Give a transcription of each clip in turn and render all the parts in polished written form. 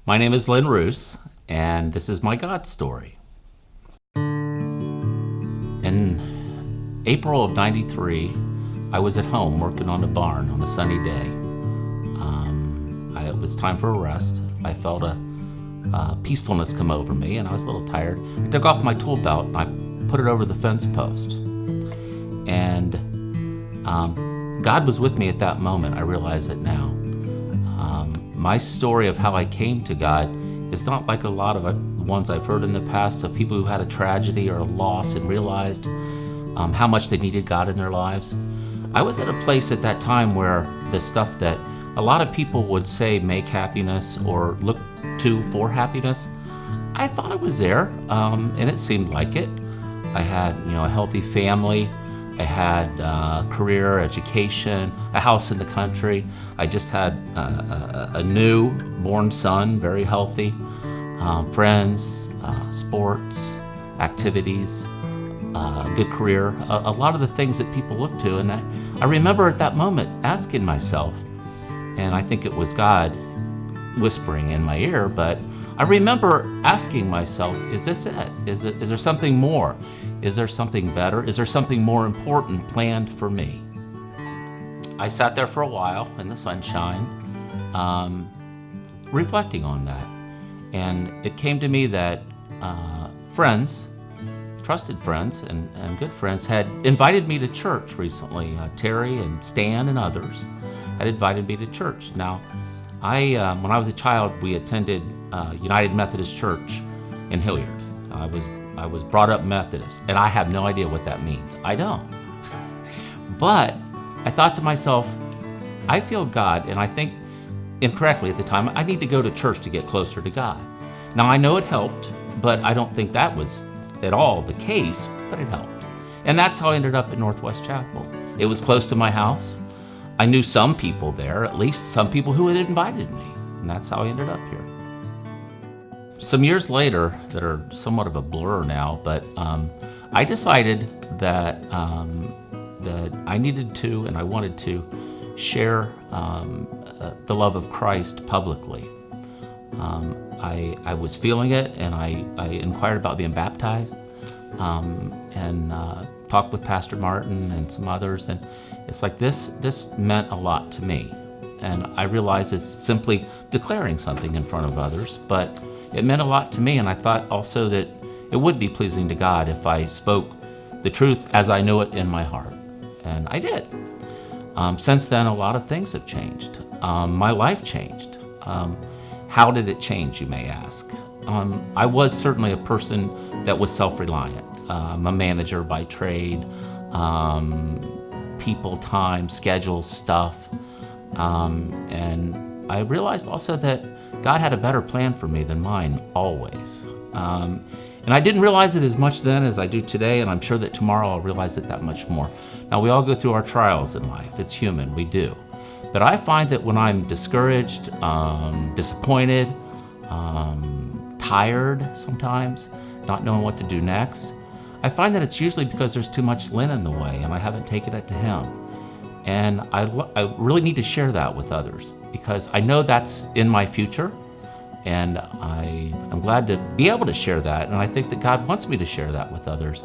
My name is Lynn Roose, and this is my God story. In April of '93, I was at home working on a barn on a sunny day. It was time for a rest. I felt a peacefulness come over me, and I was a little tired. I took off my tool belt and I put it over the fence post. And God was with me at that moment. I realize it now. My story of how I came to God is not like a lot of the ones I've heard in the past of people who had a tragedy or a loss and realized how much they needed God in their lives. I was at a place at that time where the stuff that a lot of people would say make happiness or look to for happiness, I thought it was there, and it seemed like it. I had, a healthy family. I had career, education, a house in the country. I just had a newborn son, very healthy, friends, sports, activities, good career, a lot of the things that people look to. And I remember at that moment asking myself, and I think it was God whispering in my ear, but I remember asking myself, is this it? Is there something more? Is there something better? Is there something more important planned for me? I sat there for a while in the sunshine, reflecting on that. And it came to me that friends, trusted friends and good friends, had invited me to church recently. Terry and Stan and others had invited me to church. Now, when I was a child, we attended United Methodist Church in Hilliard. I was brought up Methodist, and I have no idea what that means. I don't. But I thought to myself, I feel God, and I think incorrectly at the time, I need to go to church to get closer to God. Now, I know it helped, but I don't think that was at all the case, but it helped. And that's how I ended up at Northwest Chapel. It was close to my house. I knew some people there, at least some people who had invited me, and that's how I ended up here. Some years later, that are somewhat of a blur now, but I decided that I needed to and I wanted to share the love of Christ publicly. I was feeling it, and I inquired about being baptized, and talked with Pastor Martin and some others, and it's like this meant a lot to me. And I realized it's simply declaring something in front of others, but it meant a lot to me, and I thought also that it would be pleasing to God if I spoke the truth as I knew it in my heart. And I did. Since then, a lot of things have changed. My life changed. How did it change, you may ask? I was certainly a person that was self-reliant. I'm a manager by trade, people, time, schedule, stuff. And I realized also that God had a better plan for me than mine, always. And I didn't realize it as much then as I do today, and I'm sure that tomorrow I'll realize it that much more. Now, we all go through our trials in life. It's human, we do. But I find that when I'm discouraged, disappointed, tired sometimes, not knowing what to do next, I find that it's usually because there's too much Lynn in the way and I haven't taken it to him. And I really need to share that with others because I know that's in my future, and I'm glad to be able to share that, and I think that God wants me to share that with others.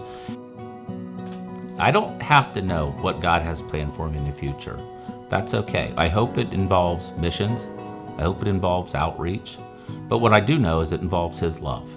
I don't have to know what God has planned for me in the future. That's okay. I hope it involves missions. I hope it involves outreach. But what I do know is it involves His love.